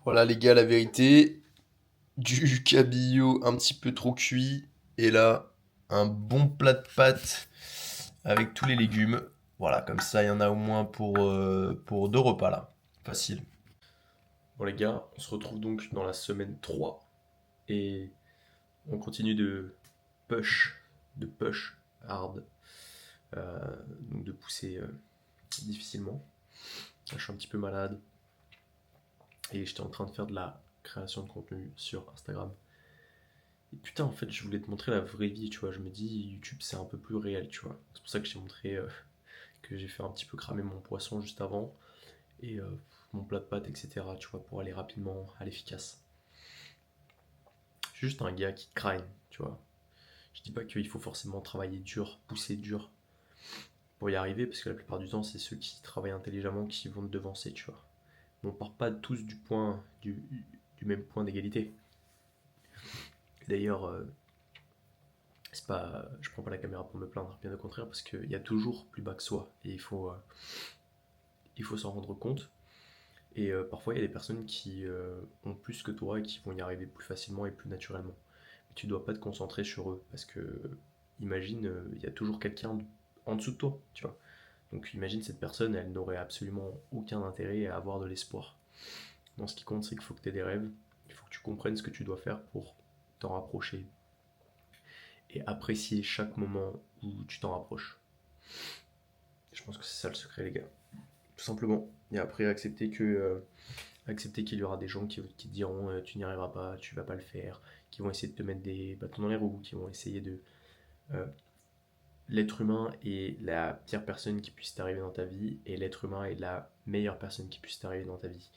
Voilà les gars, la vérité, du cabillaud un petit peu trop cuit, et là, un bon plat de pâtes avec tous les légumes. Voilà, comme ça, il y en a au moins pour deux repas là. Facile. Bon les gars, on se retrouve donc dans la semaine 3 et on continue push, de push hard, donc de pousser difficilement. Là, je suis un petit peu malade et j'étais en train de faire de la création de contenu sur Instagram. Et putain, en fait, je voulais te montrer la vraie vie, tu vois. Je me dis, YouTube, c'est un peu plus réel, tu vois. C'est pour ça que je t'ai montré que j'ai fait un petit peu cramer mon poisson juste avant et mon plat de pâtes, etc., tu vois, pour aller rapidement à l'efficace. Je suis juste un gars qui grind, tu vois. Je dis pas qu'il faut forcément travailler dur, pousser dur pour y arriver, parce que la plupart du temps, c'est ceux qui travaillent intelligemment qui vont te devancer, tu vois. Mais on part pas tous du même point d'égalité. D'ailleurs, c'est pas, je prends pas la caméra pour me plaindre, bien au contraire, parce qu'il y a toujours plus bas que soi, et il faut s'en rendre compte. Et parfois, il y a des personnes qui ont plus que toi et qui vont y arriver plus facilement et plus naturellement. Mais tu dois pas te concentrer sur eux, parce que imagine, il y a toujours quelqu'un en dessous de toi, tu vois. Donc imagine cette personne, elle n'aurait absolument aucun intérêt à avoir de l'espoir. Non, ce qui compte, c'est qu'il faut que tu aies des rêves, il faut que tu comprennes ce que tu dois faire pour t'en rapprocher et apprécier chaque moment où tu t'en rapproches. Je pense que c'est ça le secret, les gars. Tout simplement. Et après, accepter qu'il y aura des gens qui te diront tu n'y arriveras pas, tu vas pas le faire, qui vont essayer de te mettre des bâtons dans les roues, qui vont essayer de. euh, L'être humain est la pire personne qui puisse t'arriver dans ta vie, et l'être humain est la meilleure personne qui puisse t'arriver dans ta vie.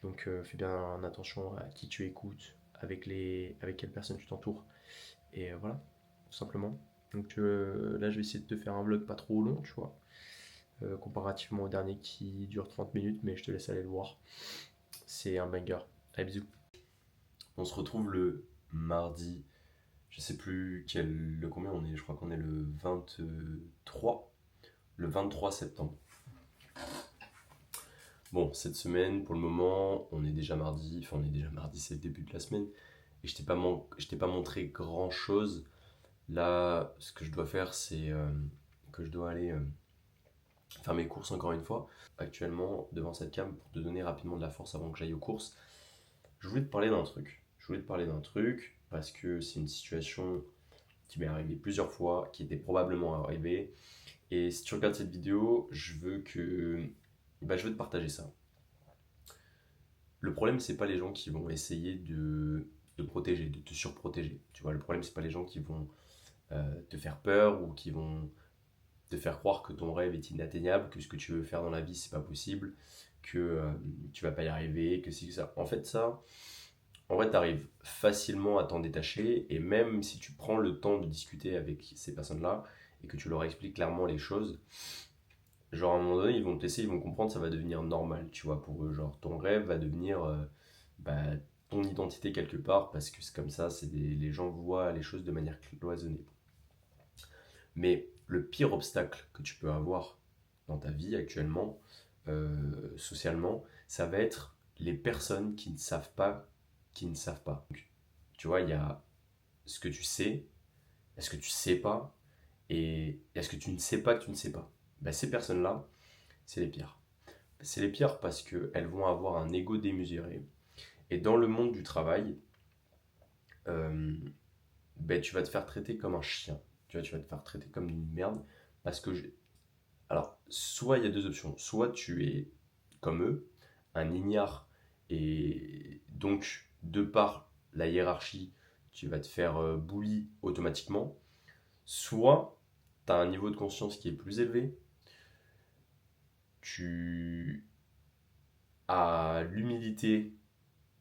Donc fais bien attention à qui tu écoutes, avec quelles personnes tu t'entoures. Et voilà, tout simplement. Donc là, je vais essayer de te faire un vlog pas trop long, tu vois, comparativement au dernier qui dure 30 minutes, mais je te laisse aller le voir. C'est un banger. Allez, bisous. On se retrouve le mardi, je sais plus le combien on est, je crois qu'on est le 23 septembre. Bon, cette semaine, pour le moment, on est déjà mardi, enfin on est déjà mardi, c'est le début de la semaine, et je t'ai pas montré grand chose. Là, ce que je dois faire, c'est que je dois aller faire mes courses encore une fois. Actuellement, devant cette cam, pour te donner rapidement de la force avant que j'aille aux courses, je voulais te parler d'un truc. Je voulais te parler d'un truc parce que c'est une situation qui m'est arrivée plusieurs fois, qui était probablement arrivée. Et si tu regardes cette vidéo, je veux te partager ça. Le problème, c'est pas les gens qui vont essayer de protéger, de te surprotéger. Tu vois, le problème, c'est pas les gens qui vont te faire peur ou qui vont te faire croire que ton rêve est inatteignable, que ce que tu veux faire dans la vie, c'est pas possible, que tu vas pas y arriver, que si que ça. En vrai, tu arrives facilement à t'en détacher, et même si tu prends le temps de discuter avec ces personnes-là et que tu leur expliques clairement les choses, genre à un moment donné, ils vont te laisser, ils vont comprendre, ça va devenir normal, tu vois, pour eux. Genre ton rêve va devenir bah, ton identité quelque part, parce que c'est comme ça, les gens voient les choses de manière cloisonnée. Mais le pire obstacle que tu peux avoir dans ta vie actuellement, socialement, ça va être les personnes qui ne savent pas, qui ne savent pas. Donc, tu vois, il y a ce que tu sais, est-ce que tu sais pas, et est-ce que tu ne sais pas que tu ne sais pas. Ben, ces personnes-là, c'est les pires. C'est les pires parce qu'elles vont avoir un ego démesuré. Et dans le monde du travail, euh, ben, tu vas te faire traiter comme un chien. Tu vois, tu vas te faire traiter comme une merde parce que alors, soit il y a deux options. Soit tu es comme eux, un ignare, et donc, de par la hiérarchie, tu vas te faire bully automatiquement. Soit tu as un niveau de conscience qui est plus élevé, tu as l'humilité,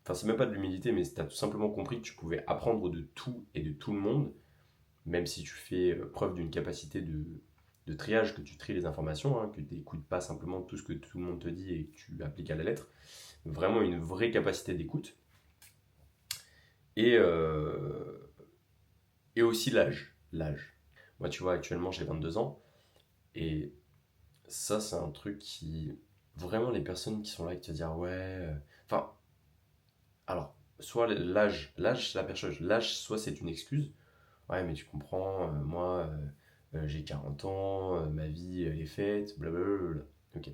enfin, c'est même pas de l'humilité, mais tu as tout simplement compris que tu pouvais apprendre de tout et de tout le monde, même si tu fais preuve d'une capacité de triage, que tu tries les informations, hein, que tu n'écoutes pas simplement tout ce que tout le monde te dit et que tu appliques à la lettre, vraiment une vraie capacité d'écoute, et, euh, et aussi l'âge. L'âge. Moi, tu vois, actuellement, j'ai 22 ans, et ça, c'est un truc qui... Vraiment, les personnes qui sont là et qui te disent, ouais... Enfin, soit l'âge c'est la pire chose. L'âge, soit c'est une excuse. Ouais, mais tu comprends, moi, j'ai 40 ans, ma vie, elle est faite, blablabla. Ok.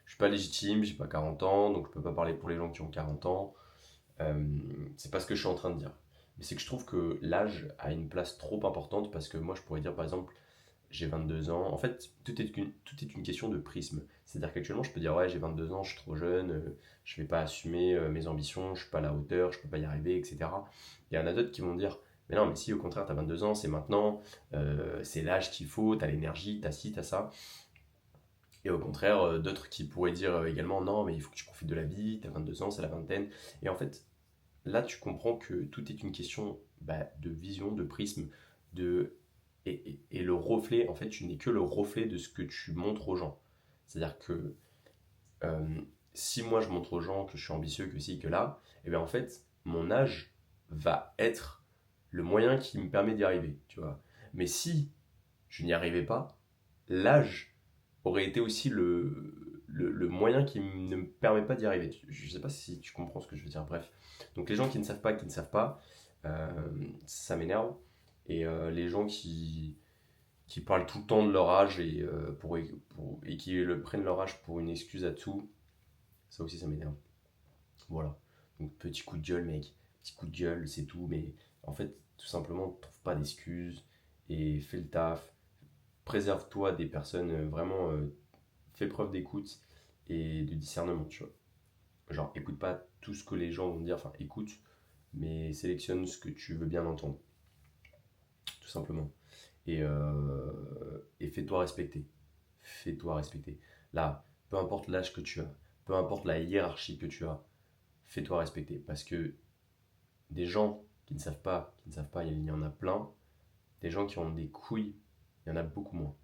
Je suis pas légitime, j'ai pas 40 ans, donc je peux pas parler pour les gens qui ont 40 ans. Euh, c'est pas ce que je suis en train de dire. Mais c'est que je trouve que l'âge a une place trop importante parce que moi, je pourrais dire par exemple, j'ai 22 ans. En fait, tout est une question de prisme. C'est-à-dire qu'actuellement, je peux dire, ouais, j'ai 22 ans, je suis trop jeune, je vais pas assumer mes ambitions, je suis pas à la hauteur, je peux pas y arriver, etc. Il y en a d'autres qui vont dire, mais non, mais si au contraire, t'as 22 ans, c'est maintenant, c'est l'âge qu'il faut, t'as l'énergie, t'as ci, t'as ça. Et au contraire, d'autres qui pourraient dire également, non, mais il faut que tu profites de la vie, t'as 22 ans, c'est la vingtaine. Et en fait, là, tu comprends que tout est une question de vision, de prisme, de et le reflet, en fait, tu n'es que le reflet de ce que tu montres aux gens. C'est-à-dire que euh, si moi je montre aux gens que je suis ambitieux, que ci, que là, et bien en fait, mon âge va être le moyen qui me permet d'y arriver, tu vois. Mais si je n'y arrivais pas, l'âge aurait été aussi le moyen ne me permet pas d'y arriver. Je ne sais pas si tu comprends ce que je veux dire. Bref. Donc les gens qui ne savent pas, euh, ça m'énerve. Et les gens qui parlent tout le temps de leur âge et qui prennent leur âge pour une excuse à tout, ça aussi ça m'énerve. Voilà. Donc petit coup de gueule, mec. Petit coup de gueule, c'est tout. Mais en fait, tout simplement, trouve pas d'excuses et fais le taf. Préserve-toi des personnes vraiment. Fais preuve d'écoute et de discernement, tu vois. Genre, écoute pas tout ce que les gens vont dire, enfin, écoute, mais sélectionne ce que tu veux bien entendre, tout simplement. Et fais-toi respecter. Fais-toi respecter. Là, peu importe l'âge que tu as, peu importe la hiérarchie que tu as, fais-toi respecter. Parce que des gens qui ne savent pas, il y en a plein. Des gens qui ont des couilles, il y en a beaucoup moins.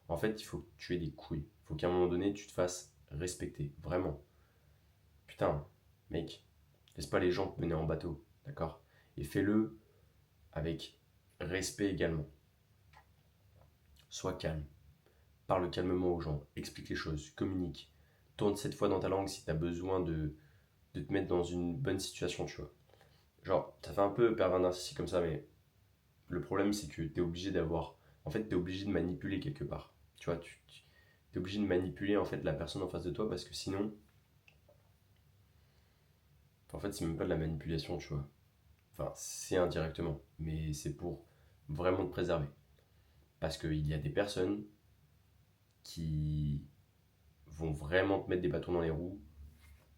En fait, il faut que tu aies des couilles. Il faut qu'à un moment donné, tu te fasses respecter. Vraiment. Putain, mec, laisse pas les gens te mener en bateau, d'accord? Et fais-le avec respect également. Sois calme, parle calmement aux gens, explique les choses, communique. Tourne cette fois dans ta langue si tu as besoin de te mettre dans une bonne situation, tu vois. Genre, ça fait un peu pervers narcissique comme ça, mais le problème c'est que tu es obligé d'avoir. En fait, tu es obligé de manipuler quelque part. Tu vois, tu es obligé de manipuler en fait la personne en face de toi parce que sinon, en fait, c'est même pas de la manipulation, tu vois. Enfin, c'est indirectement, mais c'est pour vraiment te préserver. Parce qu'il y a des personnes qui vont vraiment te mettre des bâtons dans les roues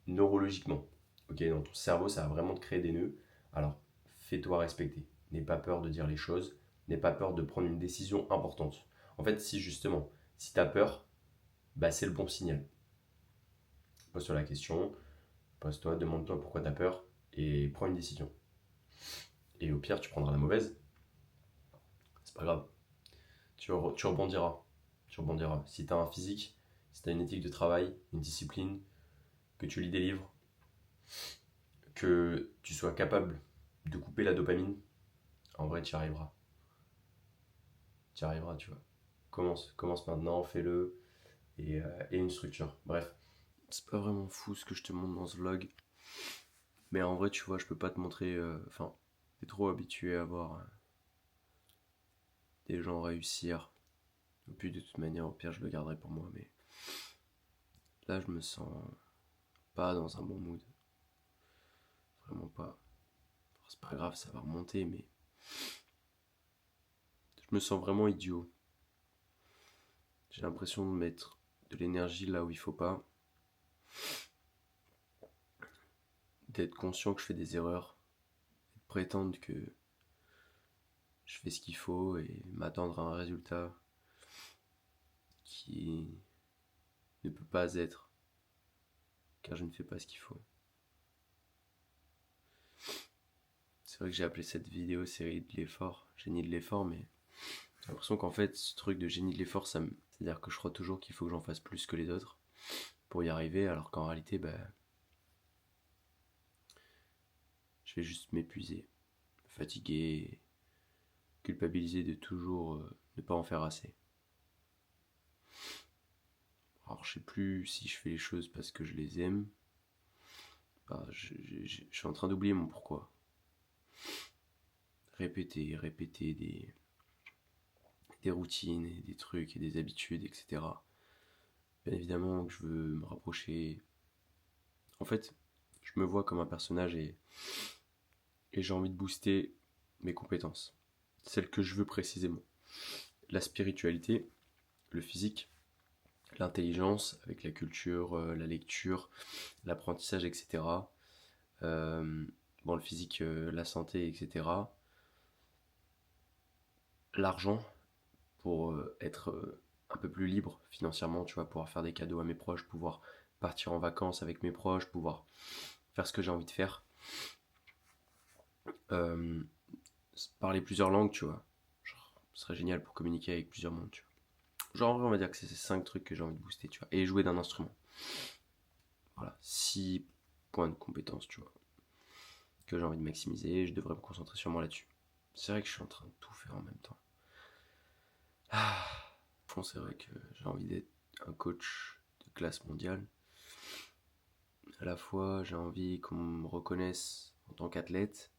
neurologiquement. Ok, dans ton cerveau, ça va vraiment te créer des nœuds. Alors, fais-toi respecter. N'aie pas peur de dire les choses. N'aie pas peur de prendre une décision importante. En fait, si justement, si tu as peur, bah, c'est le bon signal. Pose-toi la question, pose-toi, demande-toi pourquoi tu as peur et prends une décision. Et au pire, tu prendras la mauvaise. C'est pas grave. Tu rebondiras. Tu rebondiras. Si tu as un physique, si tu as une éthique de travail, une discipline, que tu lis des livres, que tu sois capable de couper la dopamine, en vrai, tu y arriveras. Tu y arriveras, tu vois. Commence maintenant, fais-le, et une structure. Bref, c'est pas vraiment fou ce que je te montre dans ce vlog, mais en vrai, tu vois, je peux pas te montrer. Enfin, t'es trop habitué à voir des gens réussir. Et puis de toute manière, au pire, je le garderai pour moi, mais là, je me sens pas dans un bon mood. Vraiment pas. C'est pas grave, ça va remonter, mais je me sens vraiment idiot. J'ai l'impression de mettre de l'énergie là où il faut pas, d'être conscient que je fais des erreurs, de prétendre que je fais ce qu'il faut et m'attendre à un résultat qui ne peut pas être, car je ne fais pas ce qu'il faut. C'est vrai que j'ai appelé cette vidéo série de l'effort, génie de l'effort, mais j'ai l'impression qu'en fait, ce truc de génie de l'effort, c'est-à-dire que je crois toujours qu'il faut que j'en fasse plus que les autres pour y arriver, alors qu'en réalité, je vais juste m'épuiser, fatiguer, culpabiliser de toujours ne pas en faire assez. Alors je sais plus si je fais les choses parce que je les aime Je suis en train d'oublier mon pourquoi. Répéter des routines, et des trucs et des habitudes, etc. Bien évidemment que je veux me rapprocher. En fait, je me vois comme un personnage et j'ai envie de booster mes compétences. Celles que je veux précisément. La spiritualité, le physique, l'intelligence avec la culture, la lecture, l'apprentissage, etc. Bon, le physique, la santé, etc. L'argent pour être un peu plus libre financièrement, tu vois, pouvoir faire des cadeaux à mes proches, pouvoir partir en vacances avec mes proches, pouvoir faire ce que j'ai envie de faire. Euh, Parler plusieurs langues, tu vois. Genre, ce serait génial pour communiquer avec plusieurs mondes, tu vois. Genre, en vrai, on va dire que c'est ces 5 trucs que j'ai envie de booster, tu vois. Et jouer d'un instrument. Voilà, 6 points de compétence, tu vois, que j'ai envie de maximiser. Je devrais me concentrer sûrement là-dessus. C'est vrai que je suis en train de tout faire en même temps. Bon, c'est vrai que j'ai envie d'être un coach de classe mondiale. À la fois, j'ai envie qu'on me reconnaisse en tant qu'athlète.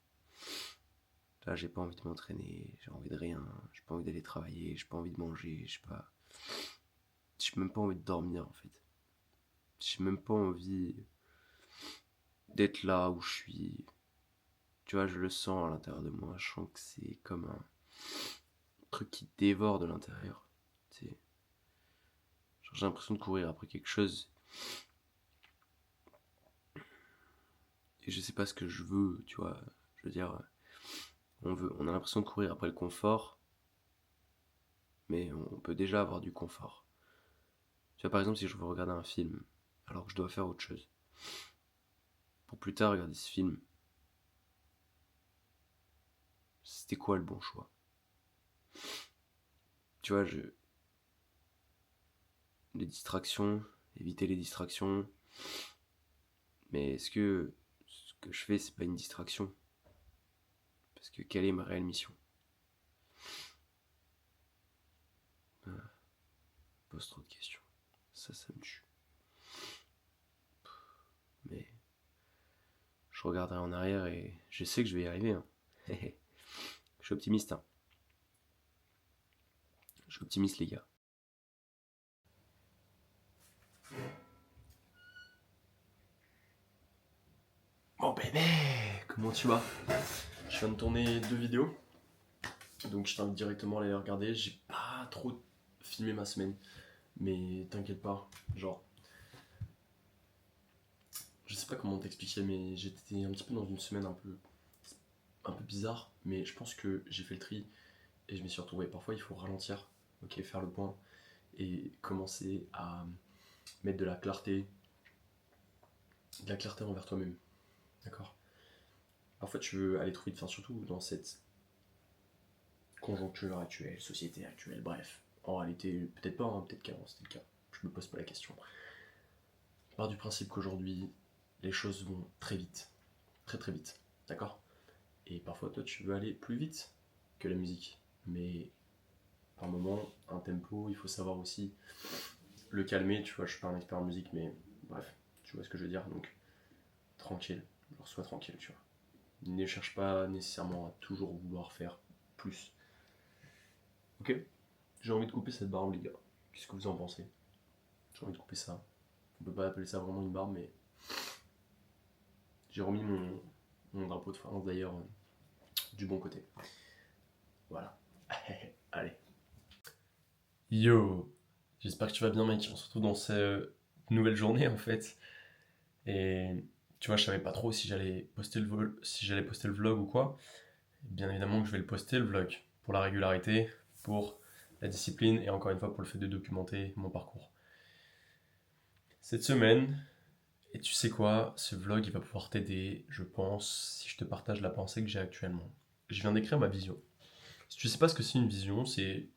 Là, j'ai pas envie de m'entraîner, j'ai envie de rien, j'ai pas envie d'aller travailler, j'ai pas envie de manger, j'ai pas. J'ai même pas envie de dormir en fait. J'ai même pas envie d'être là où je suis. Tu vois, je le sens à l'intérieur de moi, je sens que c'est comme un truc qui dévore de l'intérieur. C'est. Genre, j'ai l'impression de courir après quelque chose et je sais pas ce que je veux, tu vois. Je veux dire, on a l'impression de courir après le confort, mais on peut déjà avoir du confort. Tu vois, par exemple, si je veux regarder un film, alors que je dois faire autre chose, pour plus tard regarder ce film, c'était quoi le bon choix? Tu vois, les distractions, éviter les distractions, mais est-ce que ce que je fais, c'est pas une distraction? Parce que quelle est ma réelle mission? Pose trop de questions. Ça me tue. Mais je regarderai en arrière et je sais que je vais y arriver. Hein. Je suis optimiste. Hein. Je suis optimiste, les gars. Mon bébé, comment tu vas? Je viens de tourner 2 vidéos, donc je t'invite directement à aller les regarder. J'ai pas trop filmé ma semaine, mais t'inquiète pas, genre, je sais pas comment t'expliquer, mais j'étais un petit peu dans une semaine un peu bizarre, mais je pense que j'ai fait le tri et je m'y suis retrouvé. Parfois, il faut ralentir, ok, faire le point et commencer à mettre de la clarté envers toi-même, d'accord? Parfois, tu veux aller trop vite, enfin, surtout dans cette conjoncture actuelle, société actuelle, bref. En réalité, peut-être pas, hein, peut-être qu'avant c'était le cas. Je me pose pas la question. Je pars du principe qu'aujourd'hui, les choses vont très vite, très très vite, d'accord? Et parfois, toi, tu veux aller plus vite que la musique, mais par moment, un tempo, il faut savoir aussi le calmer. Tu vois, je suis pas un expert en musique, mais bref, tu vois ce que je veux dire. Donc, tranquille, genre sois tranquille, tu vois. Ne cherche pas nécessairement à toujours vouloir faire plus. Ok? J'ai envie de couper cette barbe, les gars. Qu'est-ce que vous en pensez? J'ai envie de couper ça. On peut pas appeler ça vraiment une barbe, mais j'ai remis mon drapeau de France d'ailleurs du bon côté. Voilà. Allez. Yo, j'espère que tu vas bien, mec. On se retrouve dans cette nouvelle journée en fait. Et tu vois, je savais pas trop si j'allais poster le vlog ou quoi. Bien évidemment que je vais le poster le vlog pour la régularité, pour la discipline et encore une fois pour le fait de documenter mon parcours. Cette semaine, et tu sais quoi, ce vlog il va pouvoir t'aider, je pense, si je te partage la pensée que j'ai actuellement. Je viens d'écrire ma vision. Si tu sais pas ce que c'est une vision, c'est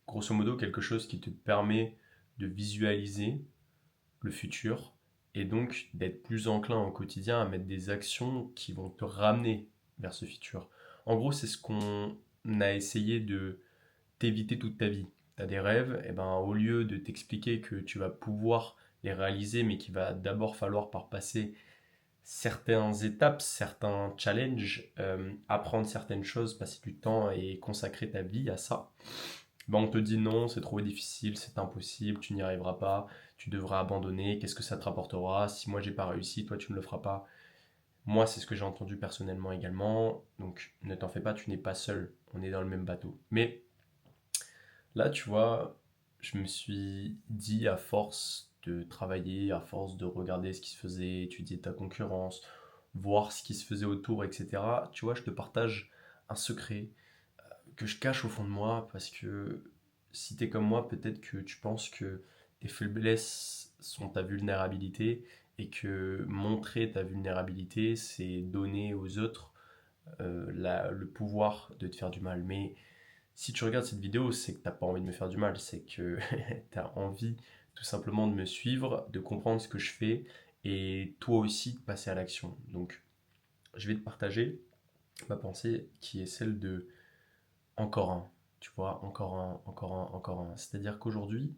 grosso modo quelque chose qui te permet de visualiser le futur et donc d'être plus enclin au quotidien à mettre des actions qui vont te ramener vers ce futur. En gros, c'est ce qu'on a essayé de t'éviter toute ta vie. Tu as des rêves, et ben au lieu de t'expliquer que tu vas pouvoir les réaliser, mais qu'il va d'abord falloir par passer certaines étapes, certains challenges, apprendre certaines choses, passer du temps et consacrer ta vie à ça, ben on te dit non, c'est trop difficile, c'est impossible, tu n'y arriveras pas, tu devras abandonner, qu'est-ce que ça te rapportera? Si moi j'ai pas réussi, toi tu ne le feras pas. Moi, c'est ce que j'ai entendu personnellement également, donc ne t'en fais pas, tu n'es pas seul, on est dans le même bateau. Mais là, tu vois, je me suis dit à force de travailler, à force de regarder ce qui se faisait, étudier ta concurrence, voir ce qui se faisait autour, etc. Tu vois, je te partage un secret que je cache au fond de moi parce que si t'es comme moi, peut-être que tu penses que tes faiblesses sont ta vulnérabilité et que montrer ta vulnérabilité, c'est donner aux autres le pouvoir de te faire du mal. Mais si tu regardes cette vidéo, c'est que t'as pas envie de me faire du mal, c'est que t'as envie tout simplement de me suivre, de comprendre ce que je fais et toi aussi de passer à l'action. Donc, je vais te partager ma pensée qui est celle de encore un, tu vois, encore un, encore un, encore un. C'est-à-dire qu'aujourd'hui,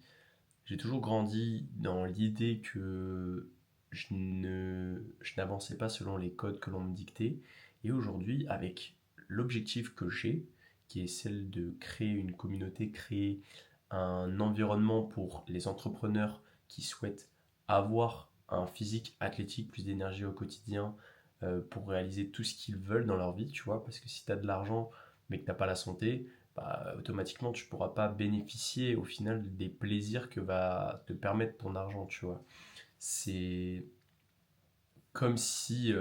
j'ai toujours grandi dans l'idée que je n'avançais pas selon les codes que l'on me dictait. Et aujourd'hui, avec l'objectif que j'ai, qui est celle de créer une communauté, créer un environnement pour les entrepreneurs qui souhaitent avoir un physique athlétique, plus d'énergie au quotidien, pour réaliser tout ce qu'ils veulent dans leur vie, tu vois, parce que si tu as de l'argent mais que tu n'as pas la santé, bah, automatiquement tu ne pourras pas bénéficier au final des plaisirs que va te permettre ton argent, tu vois. C'est comme si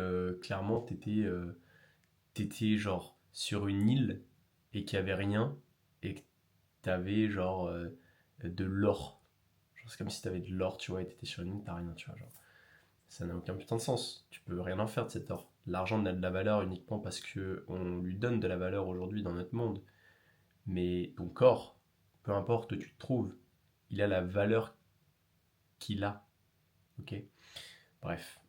clairement t'étais genre sur une île et qu'il n'y avait rien et que t'avais genre de l'or. Genre, c'est comme si t'avais de l'or, tu vois, et t'étais sur une île, t'as rien, tu vois. Genre, ça n'a aucun putain de sens. Tu peux rien en faire de cet or. L'argent n'a de la valeur uniquement parce que on lui donne de la valeur aujourd'hui dans notre monde. Mais ton corps, peu importe où tu te trouves, il a la valeur qu'il a. Ok. Bref,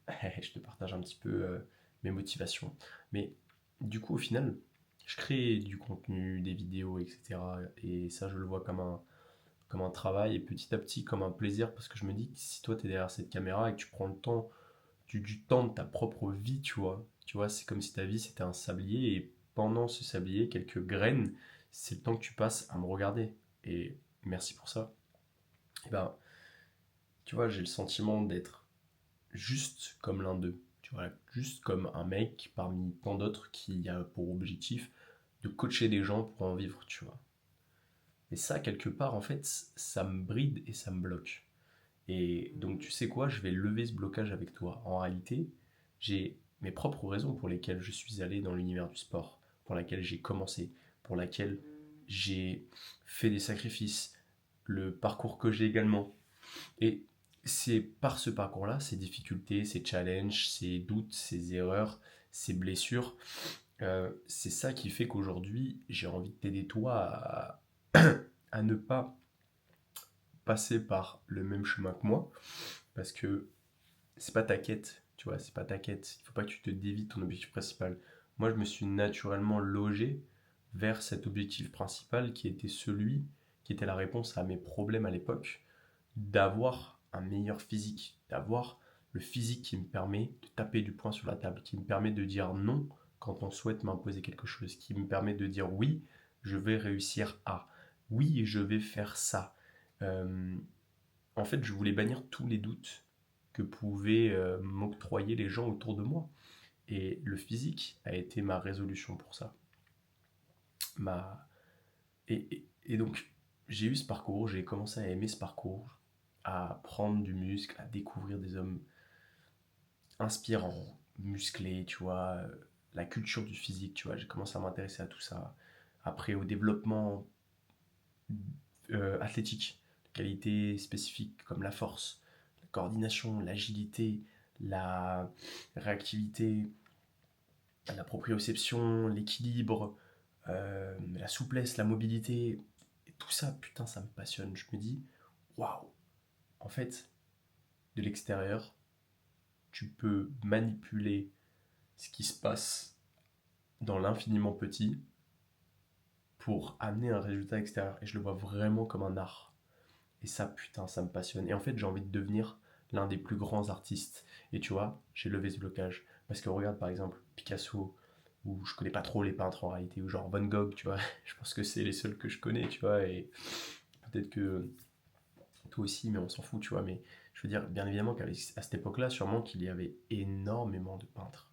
je te partage un petit peu mes motivations. Mais du coup, au final, je crée du contenu, des vidéos, etc. Et ça, je le vois comme un travail et petit à petit comme un plaisir parce que je me dis que si toi, tu es derrière cette caméra et que tu prends le temps, du temps de ta propre vie, tu vois, c'est comme si ta vie c'était un sablier et pendant ce sablier, quelques graines, c'est le temps que tu passes à me regarder. Et merci pour ça. Et ben, tu vois, j'ai le sentiment d'être juste comme l'un d'eux. Tu vois, juste comme un mec parmi tant d'autres qui a pour objectif de coacher des gens pour en vivre, tu vois. Et ça, quelque part, en fait, ça me bride et ça me bloque. Et donc, tu sais quoi, je vais lever ce blocage avec toi. En réalité, j'ai mes propres raisons pour lesquelles je suis allé dans l'univers du sport, pour laquelle j'ai commencé, pour laquelle j'ai fait des sacrifices, le parcours que j'ai également. Et c'est par ce parcours-là, ces difficultés, ces challenges, ces doutes, ces erreurs, ces blessures, c'est ça qui fait qu'aujourd'hui, j'ai envie de t'aider toi à ne pas passer par le même chemin que moi, parce que c'est pas ta quête, tu vois, c'est pas ta quête. Il faut pas que tu te dévies de ton objectif principal. Moi, je me suis naturellement logé vers cet objectif principal qui était celui qui était la réponse à mes problèmes à l'époque, d'avoir un meilleur physique, d'avoir le physique qui me permet de taper du poing sur la table, qui me permet de dire non quand on souhaite m'imposer quelque chose, qui me permet de dire oui, je vais réussir à, oui, je vais faire ça. Euh, En fait, je voulais bannir tous les doutes que pouvaient m'octroyer les gens autour de moi. Et le physique a été ma résolution pour ça. Ma... et donc, j'ai eu ce parcours, j'ai commencé à aimer ce parcours, à prendre du muscle, à découvrir des hommes inspirants, musclés, tu vois, la culture du physique, tu vois, j'ai commencé à m'intéresser à tout ça. Après, au développement athlétique, de qualités spécifiques comme la force, la coordination, l'agilité, la réactivité, la proprioception, l'équilibre, la souplesse, la mobilité. Et tout ça, putain, ça me passionne. Je me dis, waouh, en fait, de l'extérieur, tu peux manipuler ce qui se passe dans l'infiniment petit pour amener un résultat extérieur. Et je le vois vraiment comme un art. Et ça, putain, ça me passionne. Et en fait, j'ai envie de devenir l'un des plus grands artistes. Et tu vois, j'ai levé ce blocage. Parce que regarde par exemple Picasso, ou je connais pas trop les peintres en réalité, ou genre Van Gogh, tu vois, je pense que c'est les seuls que je connais, tu vois, et peut-être que toi aussi, mais on s'en fout, tu vois, mais je veux dire, bien évidemment qu'à cette époque-là, sûrement qu'il y avait énormément de peintres.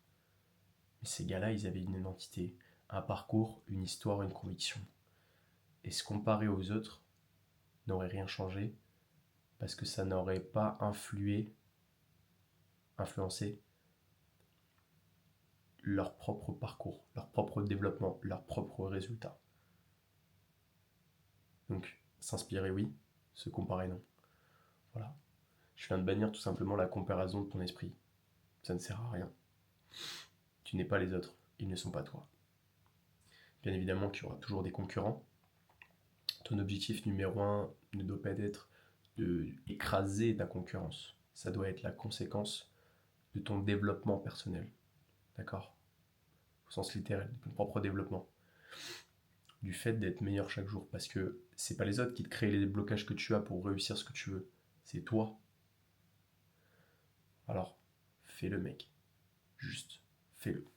Mais ces gars-là, ils avaient une identité, un parcours, une histoire, une conviction. Et se comparer aux autres n'aurait rien changé, parce que ça n'aurait pas influencé leur propre parcours, leur propre développement, leurs propres résultats. Donc, s'inspirer, oui, se comparer, non. Voilà. Je viens de bannir tout simplement la comparaison de ton esprit. Ça ne sert à rien. Tu n'es pas les autres, ils ne sont pas toi. Bien évidemment qu'il y aura toujours des concurrents. Ton objectif numéro un ne doit pas être d'écraser ta concurrence. Ça doit être la conséquence de ton développement personnel. D'accord? Au sens littéral, de ton propre développement. Du fait d'être meilleur chaque jour. Parce que c'est pas les autres qui te créent les blocages que tu as pour réussir ce que tu veux. C'est toi. Alors, fais-le mec. Juste, fais-le.